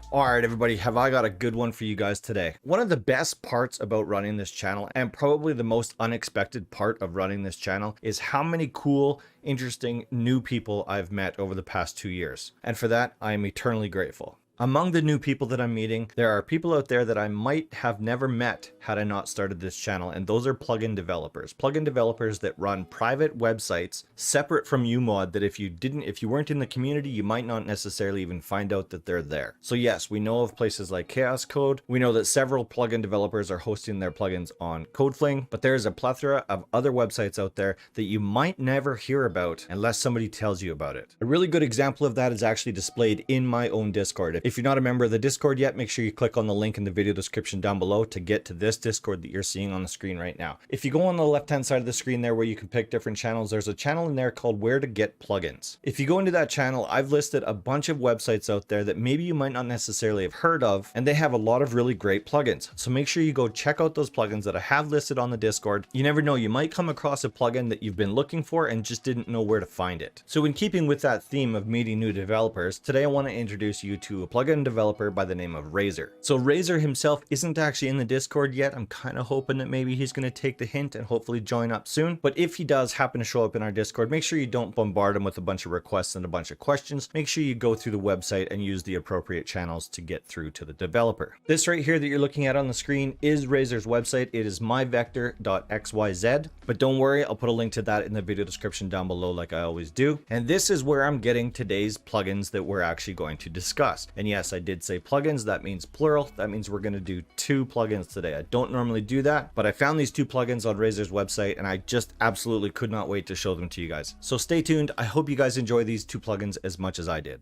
Alright everybody, have I got a good one for you guys today. One of the best parts about running this channel, and probably the most unexpected part of running this channel, is how many cool, interesting, new people I've met over the past 2 years. And for that, I am eternally grateful. Among the new people that I'm meeting, there are people out there that I might have never met had I not started this channel, and those are plugin developers. Plugin developers that run private websites separate from UMod that if you weren't in the community, you might not necessarily even find out that they're there. So yes, we know of places like Chaos Code. We know that several plugin developers are hosting their plugins on CodeFling, but there's a plethora of other websites out there that you might never hear about unless somebody tells you about it. A really good example of that is actually displayed in my own Discord. If you're not a member of the Discord yet, make sure you click on the link in the video description down below to get to this Discord that you're seeing on the screen right now. If you go on the left-hand side of the screen there where you can pick different channels, there's a channel in there called Where to Get Plugins. If you go into that channel, I've listed a bunch of websites out there that maybe you might not necessarily have heard of, and they have a lot of really great plugins. So make sure you go check out those plugins that I have listed on the Discord. You never know, you might come across a plugin that you've been looking for and just didn't know where to find it. So in keeping with that theme of meeting new developers, today I want to introduce you to a plugin developer by the name of Razer. So Razer himself isn't actually in the Discord yet. I'm kind of hoping that maybe he's going to take the hint and hopefully join up soon. But if he does happen to show up in our Discord, make sure you don't bombard him with a bunch of requests and a bunch of questions. Make sure you go through the website and use the appropriate channels to get through to the developer. This right here that you're looking at on the screen is Razer's website. It is myvector.xyz, but don't worry, I'll put a link to that in the video description down below like I always do. And this is where I'm getting today's plugins that we're actually going to discuss. And yes, I did say plugins, that means plural. That means we're going to do 2 plugins today. I don't normally do that, but I found these 2 plugins on Razer's website and I just absolutely could not wait to show them to you guys. So stay tuned. I hope you guys enjoy these 2 plugins as much as I did.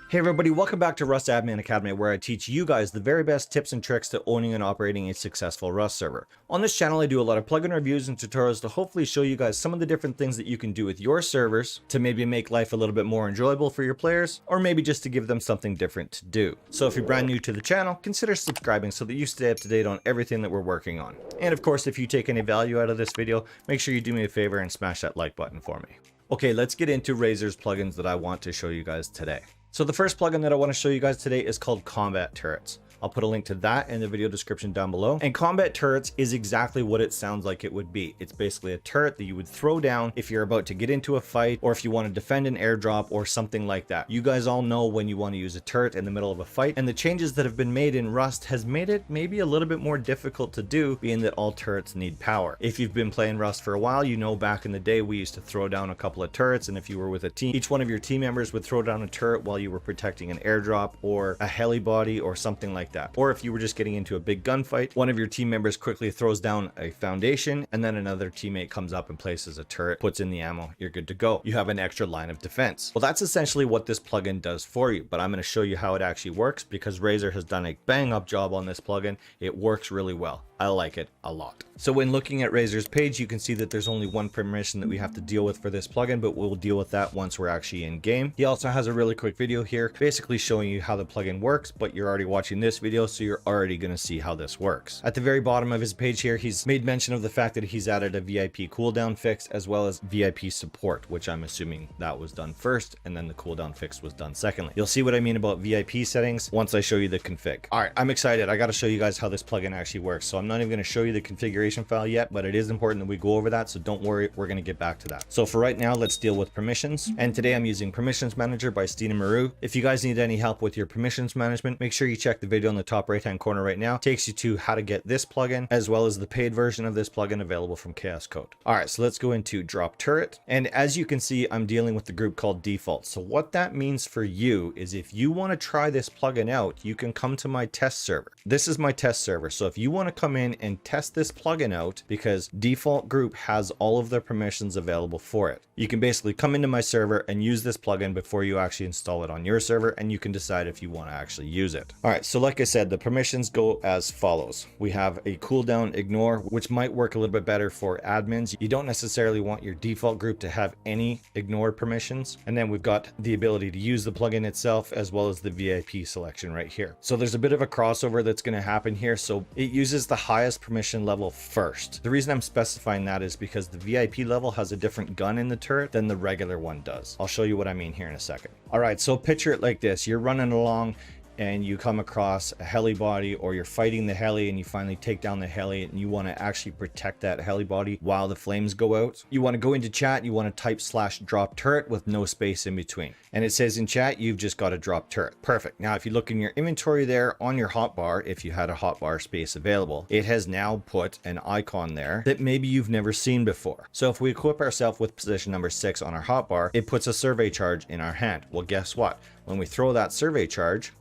Hey everybody, welcome back to Rust Admin Academy, where I teach you guys the very best tips and tricks to owning and operating a successful Rust server. On this channel, I do a lot of plugin reviews and tutorials to hopefully show you guys some of the different things that you can do with your servers to maybe make life a little bit more enjoyable for your players, or maybe just to give them something different to do. So if you're brand new to the channel, consider subscribing so that you stay up to date on everything that we're working on. And of course, if you take any value out of this video, make sure you do me a favor and smash that like button for me. Okay, let's get into Razer's plugins that I want to show you guys today. So the first plugin that I want to show you guys today is called Combat Turrets. I'll put a link to that in the video description down below. And Combat Turrets is exactly what it sounds like it would be. It's basically a turret that you would throw down if you're about to get into a fight, or if you want to defend an airdrop or something like that. You guys all know when you want to use a turret in the middle of a fight, and the changes that have been made in Rust has made it maybe a little bit more difficult to do, being that all turrets need power. If you've been playing Rust for a while, you know back in the day we used to throw down a couple of turrets, and if you were with a team, each one of your team members would throw down a turret while you were protecting an airdrop or a heli body or something like that. Or if you were just getting into a big gunfight, one of your team members quickly throws down a foundation, and then another teammate comes up and places a turret, puts in the ammo, you're good to go. You have an extra line of defense. Well, that's essentially what this plugin does for you, but I'm going to show you how it actually works because Razer has done a bang up job on this plugin. It works really well. I like it a lot. So when looking at Razer's page, you can see that there's only one permission that we have to deal with for this plugin, but we'll deal with that once we're actually in game. He also has a really quick video here, basically showing you how the plugin works, but you're already watching this video, so you're already going to see how this works. At the very bottom of his page here, he's made mention of the fact that he's added a VIP cooldown fix as well as VIP support, which I'm assuming that was done first, and then the cooldown fix was done secondly. You'll see what I mean about VIP settings once I show you the config. All right, I'm excited. I got to show you guys how this plugin actually works. So I'm not even going to show you the configuration file yet, but it is important that we go over that, so don't worry, we're going to get back to that. So for right now, let's deal with permissions. And today I'm using Permissions Manager by Stina Maru. If you guys need any help with your permissions management, make sure you check the video in the top right hand corner right now. It takes you to how to get this plugin as well as the paid version of this plugin available from Chaos Code. All right, so let's go into Drop Turret. And as you can see, I'm dealing with the group called Default. So what that means for you is if you want to try this plugin out, you can come to my test server. This is my test server. So if you want to come in and test this plugin out, because Default Group has all of their permissions available for it, you can basically come into my server and use this plugin before you actually install it on your server, and you can decide if you want to actually use it. All right, so like I said, the permissions go as follows. We have a cooldown ignore, which might work a little bit better for admins. You don't necessarily want your default group to have any ignore permissions. And then we've got the ability to use the plugin itself as well as the VIP selection right here. So there's a bit of a crossover that's going to happen here. So it uses the highest permission level first. The reason I'm specifying that is because the VIP level has a different gun in the turret than the regular one does. I'll show you what I mean here in a second. All right, so picture it like this. You're running along and you come across a heli body, or you're fighting the heli and you finally take down the heli and you want to actually protect that heli body while the flames go out. You want to go into chat, you want to type /drop turret with no space in between. And it says in chat, you've just got a drop turret. Perfect. Now, if you look in your inventory there on your hotbar, if you had a hotbar space available, it has now put an icon there that maybe you've never seen before. So if we equip ourselves with position number 6 on our hotbar, it puts a survey charge in our hand. Well, guess what? When we throw that survey charge,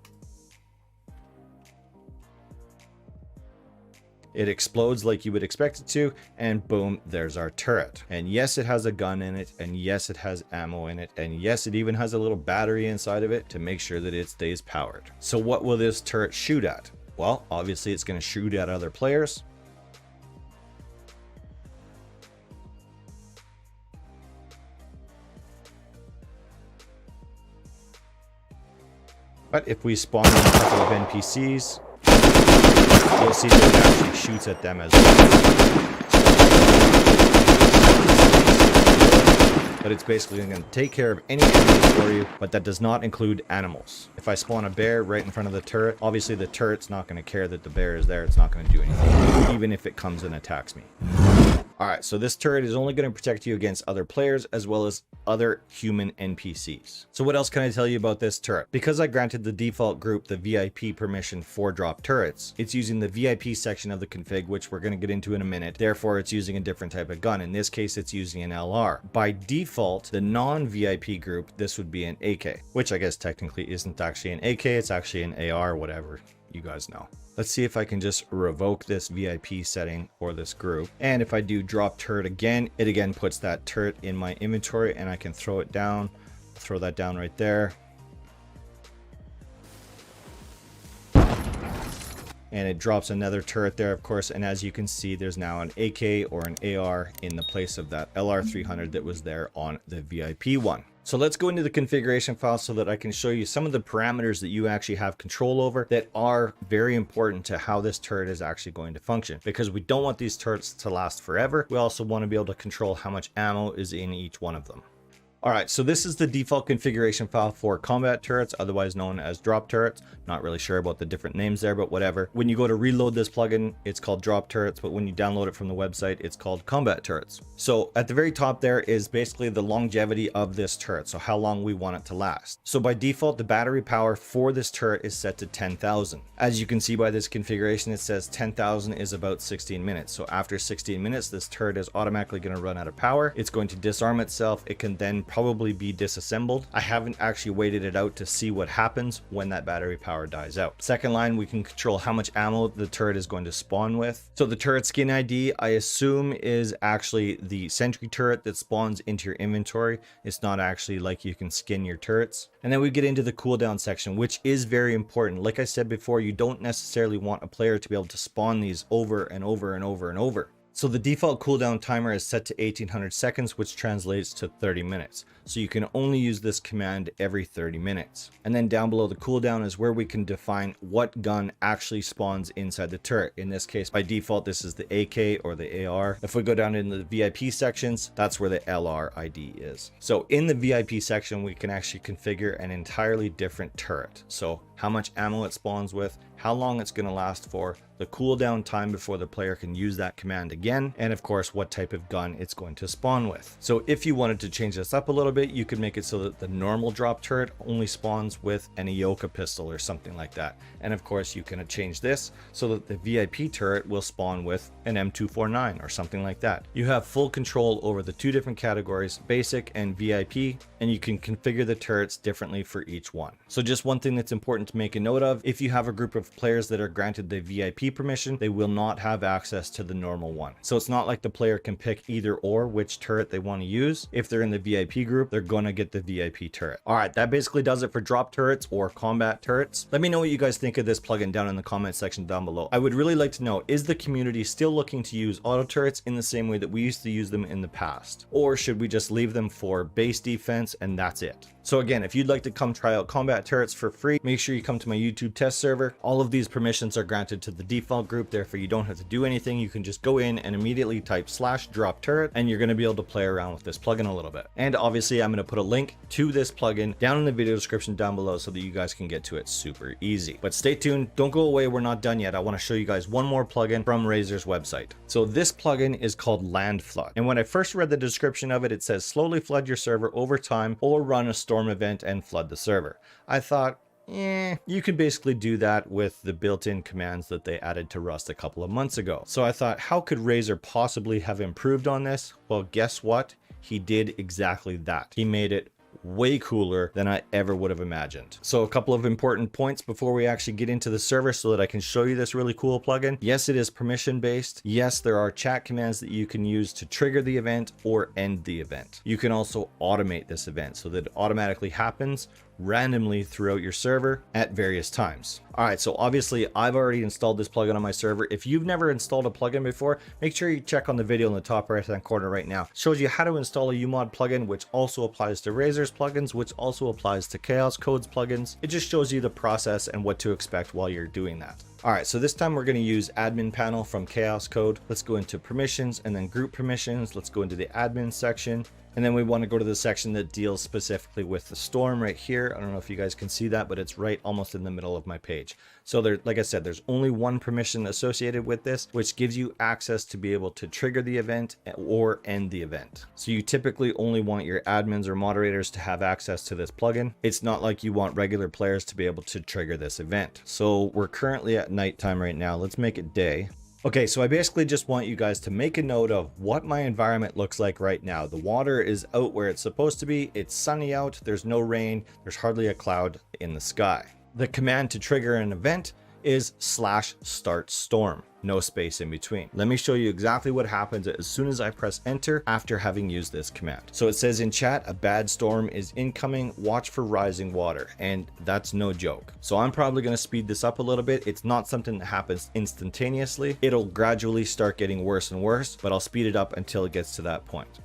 it explodes like you would expect it to, and boom, there's our turret. And yes, it has a gun in it, and yes, it has ammo in it, and yes, it even has a little battery inside of it to make sure that it stays powered. So what will this turret shoot at? Well, obviously it's going to shoot at other players. But if we spawn in a couple of NPCs, you'll see that it actually shoots at them as well. But it's basically going to take care of any enemies for you, but that does not include animals. If I spawn a bear right in front of the turret, obviously the turret's not going to care that the bear is there. It's not going to do anything, even if it comes and attacks me. All right, so this turret is only going to protect you against other players as well as other human NPCs. So what else can I tell you about this turret? Because I granted the default group the VIP permission for drop turrets, it's using the VIP section of the config, which we're going to get into in a minute. Therefore, it's using a different type of gun. In this case, it's using an LR. By default, the non-VIP group, this would be an AK, which I guess technically isn't actually an AK, it's actually an AR, whatever. You guys know. Let's see if I can just revoke this VIP setting for this group. And if I do drop turret again, it again puts that turret in my inventory and I can throw it down. Throw that down right there. And it drops another turret there, of course. And as you can see, there's now an AK or an AR in the place of that LR300 that was there on the VIP one. So let's go into the configuration file so that I can show you some of the parameters that you actually have control over that are very important to how this turret is actually going to function, because we don't want these turrets to last forever. We also want to be able to control how much ammo is in each one of them. All right, so this is the default configuration file for combat turrets, otherwise known as drop turrets. Not really sure about the different names there, but whatever. When you go to reload this plugin, it's called drop turrets, but when you download it from the website, it's called combat turrets. So at the very top there is basically the longevity of this turret, so how long we want it to last. So by default, the battery power for this turret is set to 10,000. As you can see by this configuration, it says 10,000 is about 16 minutes. So after 16 minutes, this turret is automatically going to run out of power. It's going to disarm itself. It can then probably be disassembled. I haven't actually waited it out to see what happens when that battery power dies out. Second line, we can control how much ammo the turret is going to spawn with. So the turret skin ID, I assume, is actually the sentry turret that spawns into your inventory. It's not actually like you can skin your turrets. And then we get into the cooldown section, which is very important. Like I said before, you don't necessarily want a player to be able to spawn these over and over and over and over. So the default cooldown timer is set to 1800 seconds, which translates to 30 minutes. So you can only use this command every 30 minutes. And then down below the cooldown is where we can define what gun actually spawns inside the turret. In this case, by default, this is the AK or the AR. If we go down into the VIP sections, that's where the LR ID is. So in the VIP section, we can actually configure an entirely different turret. So how much ammo it spawns with, how long it's going to last for, the cooldown time before the player can use that command again, and of course what type of gun it's going to spawn with. So if you wanted to change this up a little bit, you could make it so that the normal drop turret only spawns with an Ioka pistol or something like that. And of course you can change this so that the VIP turret will spawn with an M249 or something like that. You have full control over the two different categories, basic and VIP, and you can configure the turrets differently for each one. So just one thing that's important to make a note of: if you have a group of with players that are granted the VIP permission, they will not have access to the normal one. So it's not like the player can pick either or which turret they want to use. If they're in the VIP group, they're going to get the VIP turret. All right, that basically does it for drop turrets or combat turrets. Let me know what you guys think of this plugin down in the comment section down below. I would really like to know, is the community still looking to use auto turrets in the same way that we used to use them in the past? Or should we just leave them for base defense and that's it? So again, if you'd like to come try out combat turrets for free, make sure you come to my YouTube test server. All of these permissions are granted to the default group, therefore you don't have to do anything. You can just go in and immediately type /drop turret and you're going to be able to play around with this plugin a little bit. And obviously I'm going to put a link to this plugin down in the video description down below so that you guys can get to it super easy. But stay tuned, don't go away, we're not done yet. I want to show you guys one more plugin from Razer's website. So this plugin is called Land Flood. And when I first read the description of it, it says slowly flood your server over time or run a storm event and flood the server. I thought, you could basically do that with the built-in commands that they added to Rust a couple of months ago. So I thought, how could Razer possibly have improved on this? Well, guess what? He did exactly that. He made it way cooler than I ever would have imagined. So a couple of important points before we actually get into the server so that I can show you this really cool plugin. Yes, it is permission based. Yes, there are chat commands that you can use to trigger the event or end the event. You can also automate this event so that it automatically happens randomly throughout your server at various times. All right, so obviously I've already installed this plugin on my server. If you've never installed a plugin before, make sure you check on the video in the top right hand corner right now. It shows you how to install a umod plugin, which also applies to Razer's plugins, which also applies to Chaos Code's plugins. It just shows you the process and what to expect while you're doing that. All right, so this time we're going to use admin panel from Chaos Code. Let's go into permissions and then group permissions. Let's go into the admin section. And then we want to go to the section that deals specifically with the storm right here. I don't know if you guys can see that, but it's right almost in the middle of my page. So there, like I said, there's only one permission associated with this, which gives you access to be able to trigger the event or end the event. So you typically only want your admins or moderators to have access to this plugin. It's not like you want regular players to be able to trigger this event. So we're currently at nighttime right now. Let's make it day. Okay, so I basically just want you guys to make a note of what my environment looks like right now. The water is out where it's supposed to be. It's sunny out. There's no rain. There's hardly a cloud in the sky. The command to trigger an event is /startstorm. No space in between. Let me show you exactly what happens as soon as I press enter after having used this command. So it says in chat, a bad storm is incoming, watch for rising water. And that's no joke. So I'm probably going to speed this up a little bit. It's not something that happens instantaneously. It'll gradually start getting worse and worse, but I'll speed it up until it gets to that point.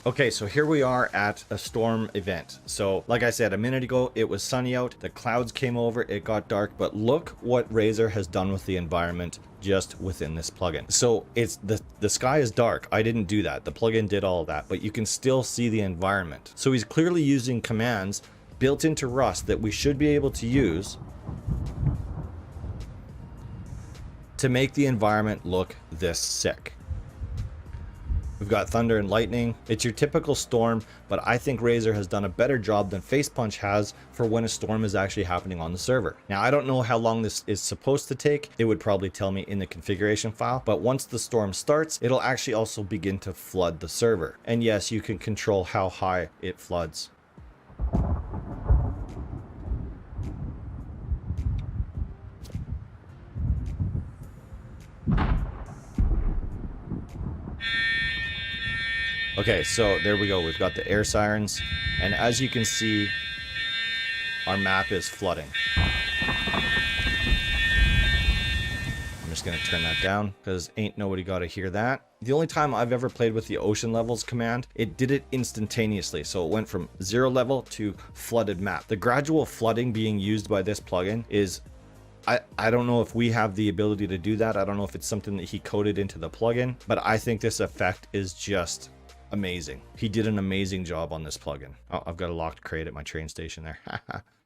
Okay, so here we are at a storm event. So like I said a minute ago, it was sunny out, the clouds came over, it got dark, but look what Razer has done with the environment just within this plugin. So it's the sky is dark. I didn't do that. The plugin did all of that, but you can still see the environment. So he's clearly using commands built into Rust that we should be able to use to make the environment look this sick. We've got thunder and lightning. It's your typical storm, but I think Razer has done a better job than Facepunch has for when a storm is actually happening on the server. Now, I don't know how long this is supposed to take. It would probably tell me in the configuration file, but once the storm starts, it'll actually also begin to flood the server. And yes, you can control how high it floods. Okay, so there we go. We've got the air sirens, and as you can see, our map is flooding. I'm just gonna turn that down because ain't nobody gotta hear that. The only time I've ever played with the ocean levels command, it did it instantaneously. So it went from 0 level to flooded map. The gradual flooding being used by this plugin is, I don't know if we have the ability to do that. I don't know if it's something that he coded into the plugin, but I think this effect is just amazing. He did an amazing job on this plugin. Oh, I've got a locked crate at my train station there.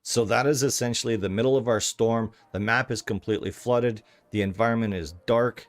So that is essentially the middle of our storm. The map is completely flooded. The environment is dark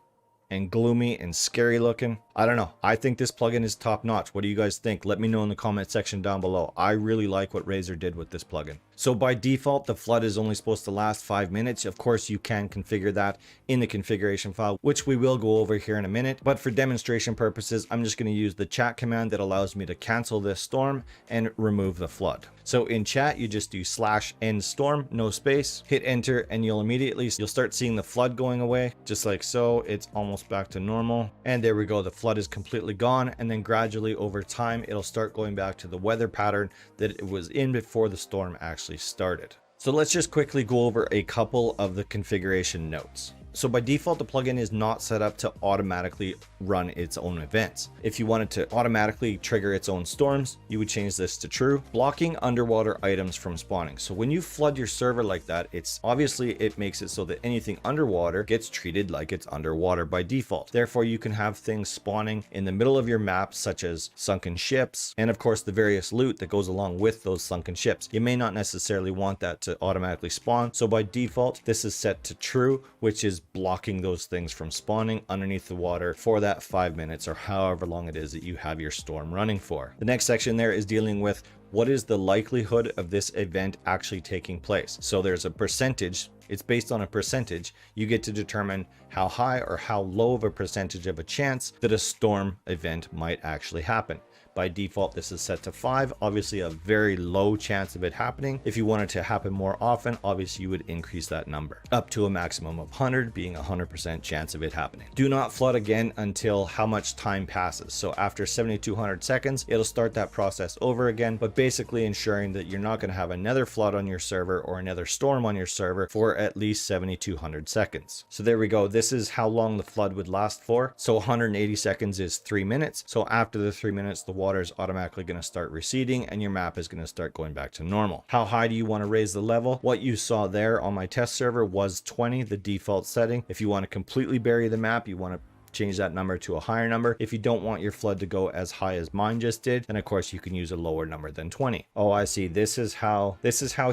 and gloomy and scary looking. I don't know. I think this plugin is top notch. What do you guys think? Let me know in the comment section down below. I really like what Razer did with this plugin. So by default, the flood is only supposed to last 5 minutes. Of course, you can configure that in the configuration file, which we will go over here in a minute. But for demonstration purposes, I'm just going to use the chat command that allows me to cancel this storm and remove the flood. So in chat, you just do /end storm, no space, hit enter, and you'll start seeing the flood going away, just like so. It's almost back to normal. And there we go. The flood is completely gone. And then gradually over time, it'll start going back to the weather pattern that it was in before the storm actually started. So let's just quickly go over a couple of the configuration notes. So by default, the plugin is not set up to automatically run its own events. If you wanted to automatically trigger its own storms, you would change this to true. Blocking underwater items from spawning. So when you flood your server like that, it makes it so that anything underwater gets treated like it's underwater by default. Therefore, you can have things spawning in the middle of your map, such as sunken ships, and of course the various loot that goes along with those sunken ships. You may not necessarily want that to automatically spawn. So by default, this is set to true, which is blocking those things from spawning underneath the water for that 5 minutes or however long it is that you have your storm running for. The next section there is dealing with what is the likelihood of this event actually taking place. So there's a percentage. It's based on a percentage. You get to determine how high or how low of a percentage of a chance that a storm event might actually happen. By default, this is set to 5, obviously a very low chance of it happening. If you want it to happen more often, obviously you would increase that number up to a maximum of 100, being 100% chance of it happening. Do not flood again until how much time passes. So after 7,200 seconds, it'll start that process over again, but basically ensuring that you're not going to have another flood on your server or another storm on your server for at least 7,200 seconds. So there we go. This is how long the flood would last for. So 180 seconds is 3 minutes. So after the 3 minutes, the water is automatically going to start receding and your map is going to start going back to normal. How high do you want to raise the level? What you saw there on my test server was 20, the default setting. If you want to completely bury the map, you want to change that number to a higher number. If you don't want your flood to go as high as mine just did, then of course you can use a lower number than 20. Oh, I see. This is how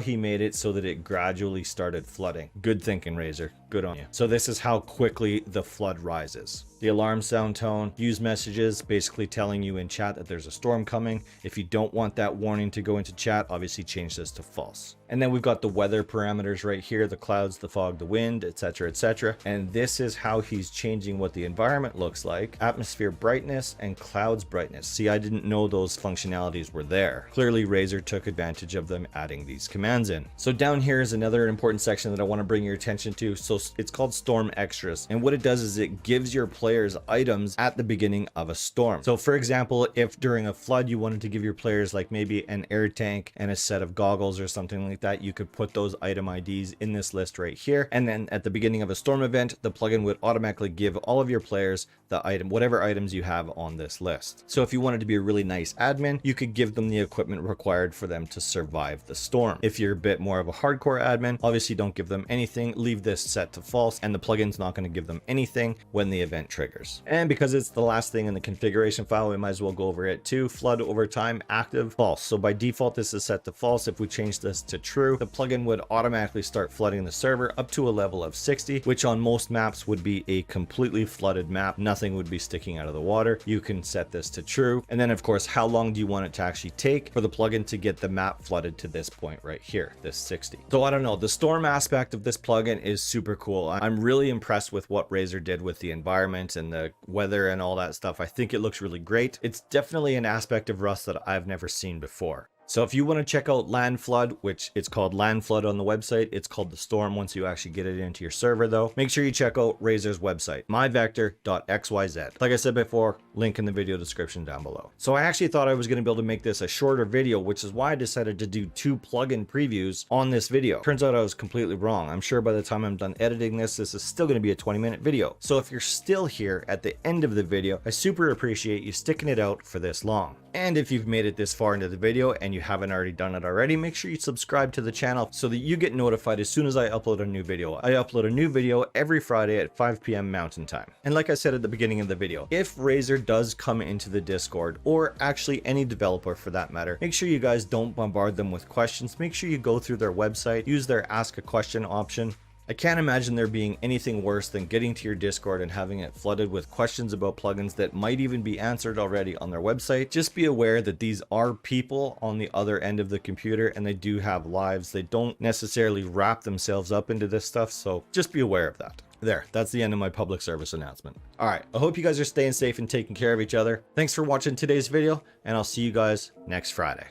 he made it so that it gradually started flooding. Good thinking, Razer. Good on you. So this is how quickly the flood rises. The alarm sound tone, use messages basically telling you in chat that there's a storm coming. If you don't want that warning to go into chat, obviously change this to false. And then we've got the weather parameters right here, the clouds, the fog, the wind, etc., etc. And this is how he's changing what the environment looks like. Atmosphere brightness and clouds brightness. See, I didn't know those functionalities were there. Clearly Razer took advantage of them adding these commands in. So down here is another important section that I want to bring your attention to. So it's called Storm Extras. And what it does is it gives your players items at the beginning of a storm. So for example, if during a flood you wanted to give your players like maybe an air tank and a set of goggles or something like that, you could put those item IDs in this list right here. And then at the beginning of a storm event, the plugin would automatically give all of your players the item, whatever items you have on this list. So if you wanted to be a really nice admin, you could give them the equipment required for them to survive the storm. If you're a bit more of a hardcore admin, obviously don't give them anything, leave this set to false, and the plugin's not going to give them anything when the event triggers. And because it's the last thing in the configuration file, we might as well go over it too. Flood over time, active, false. So by default, this is set to false. If we change this to true, the plugin would automatically start flooding the server up to a level of 60, which on most maps would be a completely flooded map. Nothing would be sticking out of the water. You can set this to true. And then of course, how long do you want it to actually take for the plugin to get the map flooded to this point right here, this 60? So I don't know, the storm aspect of this plugin is super cool. I'm really impressed with what Razer did with the environment and the weather and all that stuff. I think it looks really great. It's definitely an aspect of Rust that I've never seen before. So if you want to check out Land Flood, which it's called Land Flood on the website, it's called the Storm once you actually get it into your server though, make sure you check out Razer's website, myvector.xyz. Like I said before, link in the video description down below. So I actually thought I was going to be able to make this a shorter video, which is why I decided to do 2 plugin previews on this video. Turns out I was completely wrong. I'm sure by the time I'm done editing this is still going to be a 20-minute video. So if you're still here at the end of the video, I super appreciate you sticking it out for this long. And if you've made it this far into the video and you you haven't already done it already, make sure you subscribe to the channel so that you get notified as soon as I upload a new video. I upload a new video every Friday at 5 p.m. Mountain Time. And like I said at the beginning of the video, if Razer does come into the Discord, or actually any developer for that matter, make sure you guys don't bombard them with questions. Make sure you go through their website, use their ask a question option. I can't imagine there being anything worse than getting to your Discord and having it flooded with questions about plugins that might even be answered already on their website. Just be aware that these are people on the other end of the computer and they do have lives. They don't necessarily wrap themselves up into this stuff, so just be aware of that. There, that's the end of my public service announcement. All right, I hope you guys are staying safe and taking care of each other. Thanks for watching today's video, and I'll see you guys next Friday.